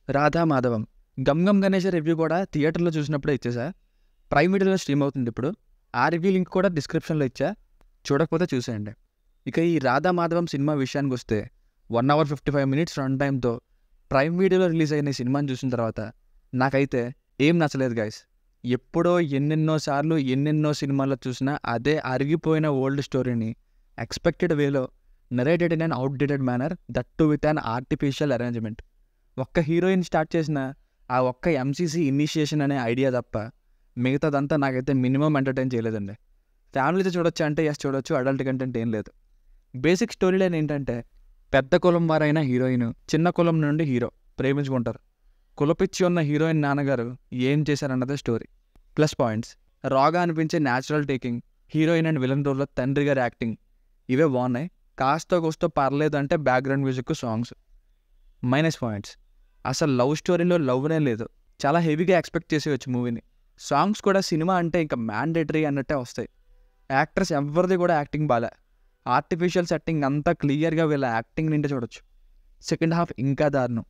Radha Madhavam. 'Gam Gam Ganesh' review కూడా థియేటర్‌లో చూసినప్పుడే ఇచ్చేసా. ప్రైమ్ వీడియోలో స్ట్రీమ్ అవుతుంది ఇప్పుడు. ఆ రివ్యూ లింక్ కూడా డిస్క్రిప్షన్‌లో ఇచ్చా. చూడకపోతే చూసేయండి. ఇక ఈ 'రాధా మాధవం' సినిమా విషయానికొస్తే 1 అవర్ 55 మినిట్స్ రన్ టైమ్‌తో ప్రైమ్ వీడియోలో రిలీజ్ అయిన ఈ సినిమాని చూసిన తర్వాత నాకైతే ఏం నచ్చలేదు గైస్. ఎప్పుడో ఎన్నెన్నో సార్లు ఎన్నెన్నో సినిమాల్లో చూసినా అదే అరిగిపోయిన ఓల్డ్ స్టోరీని ఎక్స్‌పెక్టెడ్ వేలో narrated in an outdated manner, that to with an artificial arrangement. ఒక్క హీరోయిన్ స్టార్ట్ చేసిన ఆ ఒక్క ఎంసీసీ ఇనిషియేషన్ అనే ఐడియా తప్ప మిగతాదంతా నాకైతే మినిమం ఎంటర్టైన్ చేయలేదండి. ఫ్యామిలీతో చూడొచ్చు అంటే ఎస్ చూడొచ్చు, అడల్ట్ కంటెంట్ ఏం లేదు. బేసిక్ స్టోరీ లైన్ ఏంటంటే, పెద్ద కులం వారైన హీరోయిన్ చిన్న కులం నుండి హీరో ప్రేమించుకుంటారు. కులపిచ్చి ఉన్న హీరోయిన్ నాన్నగారు ఏం చేశారన్నదే స్టోరీ. ప్లస్ పాయింట్స్: రాగా అనిపించే natural taking, heroine and villain రోల్లో తండ్రి గారి యాక్టింగ్, ఇవే బాగున్నాయి. కాస్తో కూస్తో పర్లేదు అంటే background music, songs. Minus points: అసలు లవ్ స్టోరీలో లవ్నే లేదు. చాలా హెవీగా ఎక్స్పెక్ట్ చేసేయచ్చు మూవీని. సాంగ్స్ కూడా సినిమా అంటే ఇంకా మ్యాండేటరీ అన్నట్టే వస్తాయి. యాక్టర్స్ ఎవరిది కూడా యాక్టింగ్ బాలే. ఆర్టిఫిషియల్ సెట్టింగ్ అంతా క్లియర్గా వీళ్ళ యాక్టింగ్ నింటే చూడొచ్చు. సెకండ్ హాఫ్ ఇంకా దారుణం.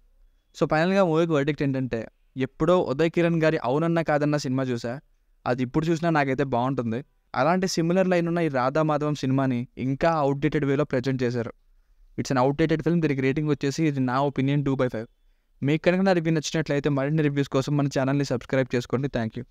సో ఫైనల్గా మూవీకి వర్డిక్ట్ ఏంటంటే, ఎప్పుడో ఉదయ్ కిరణ్ గారి అవునన్నా కాదన్న సినిమా చూసా, అది ఇప్పుడు చూసినా నాకైతే బాగుంటుంది. అలాంటి సిమిలర్ లైన్ ఉన్న ఈ రాధా మాధవం సినిమాని ఇంకా అవుట్డేటెడ్ వేలో ప్రజెంట్ చేశారు. It's an outdated film. దీనికి రేటింగ్ వచ్చేసి, ఇది నా ఒపీనియన్, 2/5. మీకు కనుక నా రివ్యూ నచ్చినట్లయితే మరిన్ని రివ్యూస్ కోసం మన ఛానల్ని సబ్స్క్రైబ్ చేసుకోండి. Thank you.